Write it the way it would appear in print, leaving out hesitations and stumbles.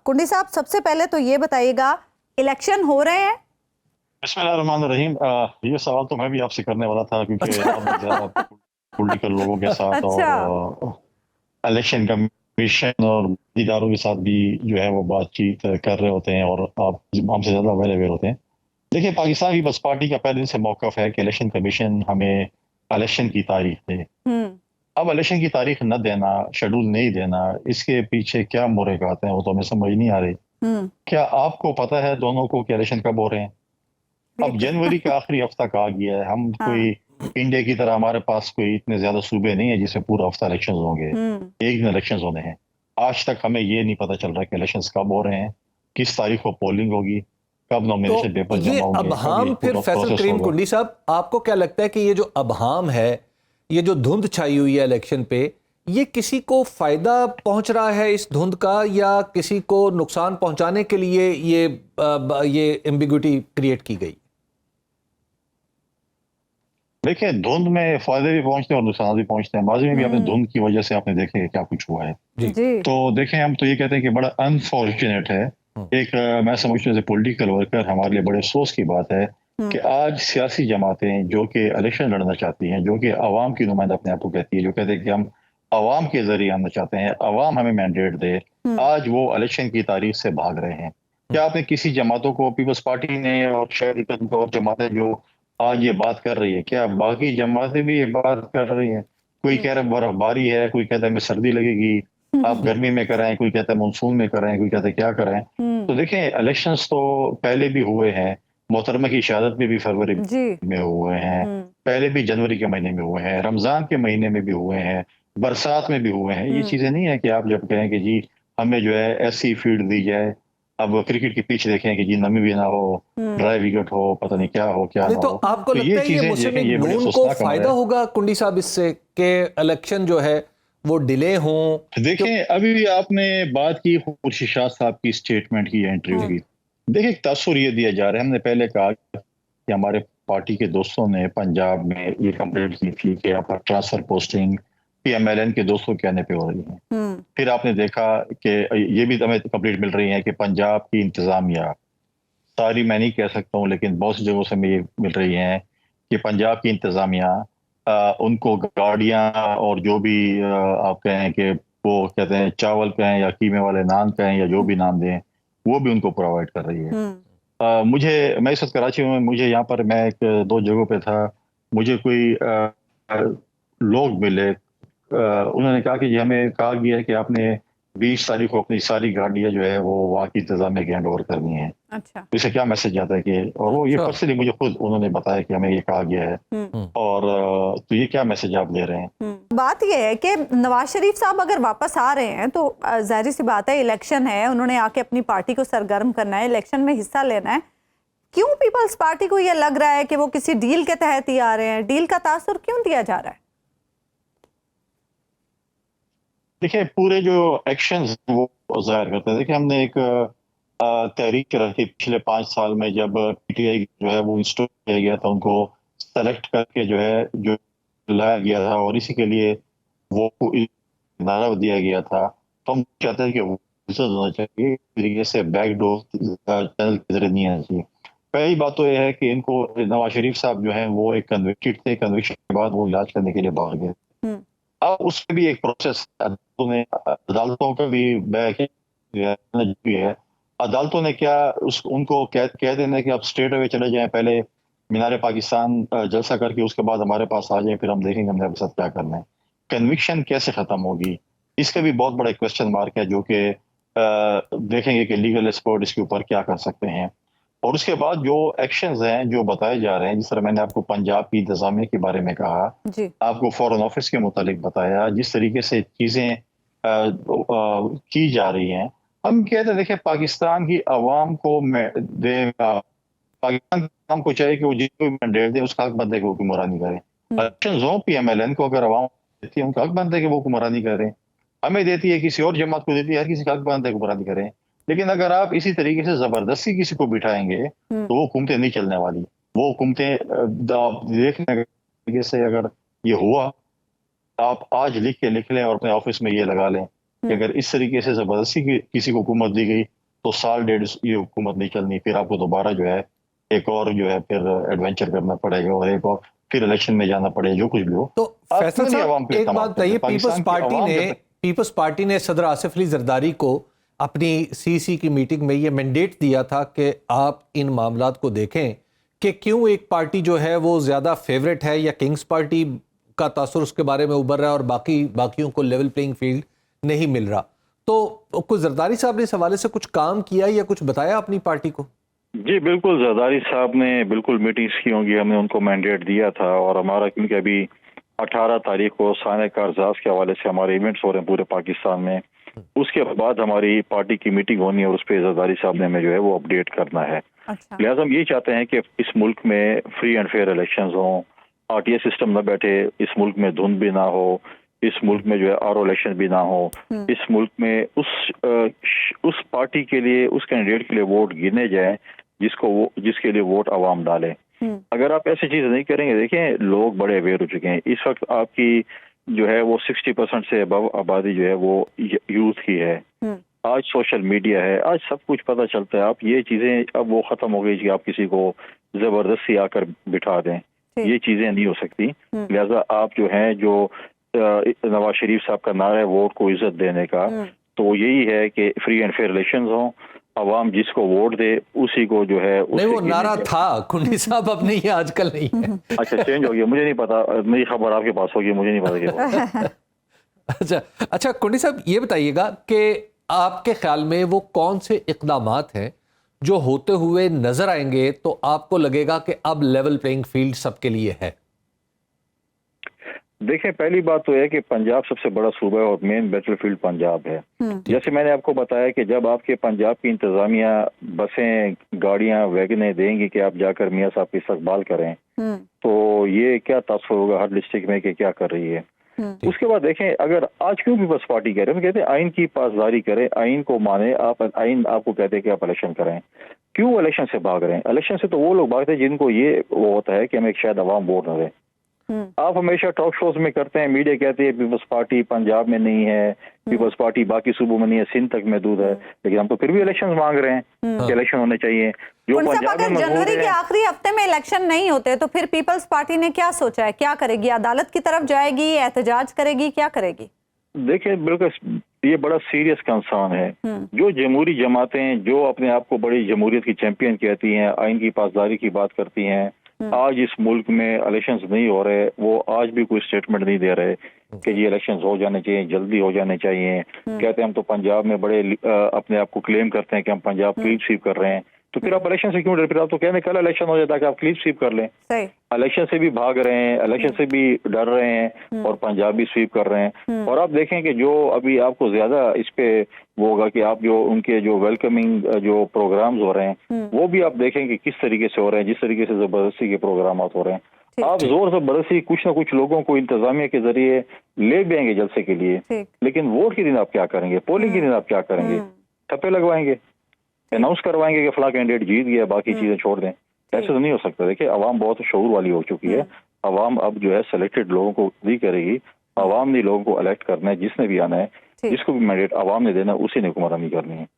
कुंडी साहब, सबसे पहले तो ये बताइएगा, इलेक्शन हो रहे हैं? बिस्मिल्लाहिर्रहमानिर्रहीम। ये सवाल तो मैं भी आपसे करने वाला था, क्योंकि आप ज़्यादा पॉलिटिकल लोगों के साथ अच्छा। और इलेक्शन कमीशन और इदारों के साथ भी जो है वो बातचीत कर रहे होते हैं, और आप हमसे ज़्यादा वेल अवेयर होते हैं। देखिए, पाकिस्तान पीपल्स पार्टी का पहले दिन से मौक़िफ़ है कि इलेक्शन कमीशन हमें इलेक्शन की तारीख दे। हम्म। अब इलेक्शन की तारीख न देना, शेड्यूल नहीं देना, इसके पीछे क्या मुहर्रिकात हैं वो तो हमें समझ नहीं आ रही। हम्म। क्या आपको पता है दोनों को कि इलेक्शन कब हो रहे हैं? अब जनवरी का आखिरी हफ्ता कहा गया है। हम कोई हाँ। इंडिया की तरह हमारे पास कोई इतने ज्यादा सूबे नहीं है जिसमें पूरा हफ्ता इलेक्शन होंगे। हम्म। एक दिन इलेक्शन होने हैं। आज तक हमें ये नहीं पता चल रहा कि इलेक्शन कब हो रहे हैं, किस तारीख को पोलिंग होगी, कब तो नॉमिनेशन पेपर ये जमा होंगे, कब ये अबहम फिर पूरा फैसल प्रोसेस करीम होगा। कुंडी साहब, आपको क्या लगता है कि ये जो अबहम है, ये जो धुंध छाई हुई है इलेक्शन पे, ये किसी को फायदा पहुंच रहा है इस धुंध का, या किसी को नुकसान पहुंचाने के लिए ये एम्बिग्विटी क्रिएट की गई? देखिए, धुंध में फायदे भी पहुंचते हैं और नुकसान भी पहुंचते हैं। माजी में भी आपने हम्म। धुंध की वजह से आपने देखे क्या कुछ हुआ है। जी। जी। तो देखें, हम तो ये कहते हैं कि बड़ा अनफॉर्चुनेट है। एक मैं समझता हूँ पॉलिटिकल वर्कर हमारे लिए बड़े अफसोस की बात है कि आज सियासी जमातें जो कि इलेक्शन लड़ना चाहती हैं, जो कि अवाम की नुमाइंदा अपने आप को कहती है, जो कहते हैं कि हम अवाम के जरिए आना चाहते हैं, अवाम हमें मैंडेट दे, आज वो इलेक्शन की तारीख से भाग रहे हैं। क्या आपने किसी जमातों को, पीपल्स पार्टी ने और शायद एक आध और जमातें जो आज ये बात कर रही है, क्या बाकी जमातें भी ये बात कर रही हैं? कोई कह रहा है बर्फबारी है, कोई कहता है हमें सर्दी लगेगी, आप गर्मी में कराएं, कोई कहता है मानसून में कराएं, कोई कहता है क्या कराएं। तो देखें, इलेक्शंस तो पहले भी हुए हैं। मोहतरमा की शहादत में भी फरवरी जी। में हुए हैं, पहले भी जनवरी के महीने में हुए हैं, रमजान के महीने में भी हुए हैं, बरसात में भी हुए हैं। ये चीजें नहीं है कि आप जब कहें कि जी हमें जो है ऐसी फील्ड दी जाए। अब क्रिकेट की पिच देखें कि जी नमी भी ना हो, ड्राई विकेट हो, पता नहीं क्या हो क्या नहीं, ना तो हो। आपको तो लगता ये है ये चीजें मुस्लिम देखें, लीग ये बड़े नून को अफसोसनाक अमर फायदा है। होगा कुंडी साहब इससे कि इलेक्शन जो है वो डिले हों? देखें, अभी भी आपने बात की खुर्शीद शाह साहब की स्टेटमेंट की, इंटरव्यू की। देखिए, एक तासुर ये दिया जा रहा है। हमने पहले कहा कि हमारे पार्टी के दोस्तों ने पंजाब में ये कंप्लेंट की थी कि यहाँ पर ट्रांसफर पोस्टिंग PMLN के दोस्तों के कहने पे हो रही है। फिर आपने देखा कि ये भी हमें कंप्लेंट मिल रही है कि पंजाब की इंतजामिया, सारी मैं नहीं कह सकता हूँ लेकिन बहुत सी जगहों से हमें ये मिल रही है कि पंजाब की इंतजामिया उनको गाड़ियां और जो भी आप कहें कि वो कहते हैं चावल कहें या कीमे वाले नान कहें या जो भी नाम दें, वो भी उनको प्रोवाइड कर रही है। मैं इस वक्त कराची में, मुझे यहाँ पर मैं एक दो जगहों पे था, मुझे कोई लोग मिले, उन्होंने कहा कि ये हमें कहा गया है कि आपने 20 तारीख को अपनी सारी गाड़ियां जो है वो वहाँ की इंतजामिया के हैंड ओवर करनी है। अच्छा। तो इससे क्या मैसेज जाता है कि, और वो ये अच्छा। पर्सनली मुझे खुद उन्होंने बताया कि हमें ये कहा गया है। और तो ये क्या मैसेज आप दे रहे हैं? बात यह है कि नवाज शरीफ साहब अगर वापस आ रहे हैं तो जाहिर सी बात है, इलेक्शन है, उन्होंने आके अपनी पार्टी को सरगर्म करना है, इलेक्शन में हिस्सा लेना है। क्यों पीपल्स पार्टी को यह लग रहा है कि वो किसी डील के तहत ही आ रहे हैं? डील का तासुर क्यों दिया जा रहा है? देखिए, पूरे जो एक्शंस वो जाहिर करते हैं। देखिए, हमने एक तहरीक रखी पिछले 5 साल में, जब PTI जो है वो इंस्टॉल किया गया था, उनको सेलेक्ट करके जो है जो लाया गया था, और इसी के लिए वो नारा दिया गया था। तो हम चाहते हैं कि वो होना चाहिए, इस तरीके से बैकडोर चैनल के जरिए नहीं आना चाहिए। पहली बात तो यह है कि इनको, नवाज शरीफ साहब जो हैं वो एक कन्विक्टेड थे, कन्विक्शन के बाद वो इलाज करने के लिए बाहर गए। अब उसमें भी एक प्रोसेस, अदालतों का भी है। अदालतों ने क्या उनको कह देना कि आप स्ट्रेट अवे चले जाएं, पहले मीनार पाकिस्तान जलसा करके उसके बाद हमारे पास आ जाए, फिर हम देखेंगे हमने आपके साथ क्या करना है। कन्विक्शन कैसे खत्म होगी, इसका भी बहुत बड़ा क्वेश्चन मार्क है, जो कि देखेंगे कि लीगल एक्सपर्ट इसके ऊपर क्या कर सकते हैं। और उसके बाद जो एक्शंस हैं जो बताए जा रहे हैं, जिस तरह मैंने आपको पंजाब की इंतजामिया के बारे में कहा, आपको फॉरेन ऑफिस के मुतालिक बताया, जिस तरीके से चीजें की जा रही हैं, हम कहते हैं देखिए, पाकिस्तान की आवाम को पाकिस्तान की आवाम को चाहिए कि वो जिसको मैंडेट दे उसका हक बनता है कि वो हुक्मरानी करें। इलेक्शन हो PMLN को, अगर आवाम देती है उनका हक बनता है कि वो हुक्मरानी करें। हमें देती है, किसी और जमात को देती है, हर किसी का हक बनता है हुक्मरानी करें। लेकिन अगर आप इसी तरीके से जबरदस्ती किसी को बिठाएंगे तो वो हुकूमतें नहीं चलने वाली। वो हुकूमतें देखने से अगर ये हुआ, आप आज लिख लें और अपने ऑफिस में ये लगा लें कि अगर इस तरीके से जबरदस्ती किसी को हुकूमत दी गई तो साल डेढ़ ये हुकूमत नहीं चलनी, फिर आपको दोबारा जो है एक और जो है फिर एडवेंचर करना पड़ेगा और एक और फिर इलेक्शन में जाना पड़ेगा, जो कुछ भी हो। तो आप फैसल क्यों नहीं साहब अवाम पे एक इत्मीनान बात बताइए, करते? पाकिस्तान की अवाम पीपल्स पार्टी ने सदर आसिफ अली जरदारी को अपनी सीसी की मीटिंग में ये मैंडेट दिया था कि आप इन मामलात को देखें कि क्यों एक पार्टी जो है वो ज़्यादा फेवरेट है या किंग्स पार्टी का तासुर उसके बारे में उभर रहा है और बाकियों को लेवल प्लेइंग फील्ड नहीं मिल रहा। तो कुछ जरदारी साहब ने इस हवाले से कुछ काम किया या कुछ बताया अपनी पार्टी को? जी बिल्कुल, जरदारी साहब ने बिल्कुल मीटिंग्स की होंगी, हमने उनको मैंडेट दिया था और हमारा क्योंकि अभी 18 तारीख को साने कारजाज के हवाले से हमारे इवेंट्स हो रहे हैं पूरे पाकिस्तान में, उसके बाद हमारी पार्टी की मीटिंग होनी है और उस पर जरदारी साहब ने हमें जो है वो अपडेट करना है। अच्छा। लिहाजा हम ये चाहते हैं कि इस मुल्क में फ्री एंड फेयर इलेक्शंस हों, आरटीए सिस्टम न बैठे, इस मुल्क में धुंध भी ना हो, इस मुल्क में जो है आरओ इलेक्शन भी ना हो, इस मुल्क में उस पार्टी के लिए, उस कैंडिडेट के लिए वोट गिने जाए जिसके लिए वोट आवाम डाले। अगर आप ऐसी चीज नहीं करेंगे, देखें लोग बड़े अवेयर हो चुके हैं इस वक्त, आपकी जो है वो 60% से अबव आबादी जो है वो यूथ की है। आज सोशल मीडिया है, आज सब कुछ पता चलता है। आप ये चीजें अब वो खत्म हो गई कि आप किसी को जबरदस्ती आकर बिठा दें, ये चीजें नहीं हो सकती। लिहाजा आप जो है जो नवाज शरीफ साहब का नारा है वोट को इज्जत देने का, तो यही है कि फ्री एंड फेयर इलेक्शंस हों, अवाम जिसको वोट दे उसी को जो है नहीं, वो नारा था कुंडी साहब, अब नहीं है, आजकल नहीं है। अच्छा, चेंज हो गया, मुझे नहीं पता, मेरी खबर आपके पास होगी, मुझे नहीं पता। अच्छा कुंडी साहब ये बताइएगा कि आपके ख्याल में वो कौन से इक़दामात हैं जो होते हुए नजर आएंगे तो आपको लगेगा कि अब लेवल प्लेइंग फील्ड सबके लिए है? देखें, पहली बात तो है कि पंजाब सबसे बड़ा सूबा है और मेन बैटलफील्ड पंजाब है। जैसे मैंने आपको बताया कि जब आपके पंजाब की इंतजामिया बसें, गाड़ियां, वैगनें देंगी कि आप जाकर मियाँ साहब की इस्तकबाल करें, तो ये क्या तासुर होगा हर डिस्ट्रिक्ट में कि क्या कर रही है। उसके बाद देखें, अगर आज क्यों पीपल्स पार्टी कह रहे हैं, कहते हैं आइन की पासदारी करें, आइन को माने। आप आइन आपको कहते हैं कि आप इलेक्शन करें, क्यों इलेक्शन से भाग रहे हैं? इलेक्शन से तो वो लोग भागते हैं जिनको ये वो होता है कि हमें शायद अवाम वोट न दे। आप हमेशा टॉक शोज में करते हैं, मीडिया कहते हैं पीपल्स पार्टी पंजाब में नहीं है, पीपल्स पार्टी बाकी सूबों में नहीं है, सिंध तक महदूद है, लेकिन हम तो फिर भी इलेक्शन मांग रहे हैं कि इलेक्शन होने चाहिए। जो पंजाब में जनवरी के आखिरी हफ्ते में इलेक्शन नहीं होते तो फिर पीपल्स पार्टी ने क्या सोचा है, क्या करेगी? अदालत की तरफ जाएगी, एहतजाज करेगी, क्या करेगी? देखिए, बिल्कुल ये बड़ा सीरियस कंसर्न है। जो जमहूरी जमातें जो अपने आप को बड़ी जमहूरियत की चैंपियन कहती हैं, आइन की पासदारी की बात करती हैं, आज इस मुल्क में इलेक्शंस नहीं हो रहे, वो आज भी कोई स्टेटमेंट नहीं दे रहे कि ये इलेक्शंस हो जाने चाहिए, जल्दी हो जाने चाहिए। कहते हैं हम तो पंजाब में बड़े अपने आप को क्लेम करते हैं कि हम पंजाब क्लीन स्वीप कर रहे हैं, तो फिर आप इलेक्शन से क्यों डर? फिर आप तो कहने कल इलेक्शन हो जाता है कि आप क्लीन स्वीप कर लें। इलेक्शन से भी भाग रहे हैं, इलेक्शन से भी डर रहे हैं और पंजाब भी स्वीप कर रहे हैं। और आप देखें कि जो अभी आपको ज्यादा इस पे वो होगा कि आप जो उनके जो वेलकमिंग जो प्रोग्राम्स हो रहे हैं वो भी आप देखें कि किस तरीके से हो रहे हैं, जिस तरीके से जबरदस्ती के प्रोग्राम हो रहे हैं। आप जोर जबरदस्ती कुछ ना कुछ लोगों को इंतजामिया के जरिए ले भी आएंगे जलसे के लिए, लेकिन वोट के दिन आप क्या करेंगे? पोलिंग के दिन आप क्या करेंगे? ठप्पे लगवाएंगे, अनाउंस करवाएंगे कि फला कैंडिडेट जीत गया, बाकी चीजें छोड़ दें। ऐसे तो नहीं हो सकता। देखिए, अवाम बहुत शऊर वाली हो चुकी है। अवाम अब जो है सिलेक्टेड लोगों को नहीं करेगी, अवाम ने लोगों को इलेक्ट करना है, जिसने भी आना है, जिसको भी मैंडेट अवाम ने देना है, उसी ने हुक्मरानी करनी है।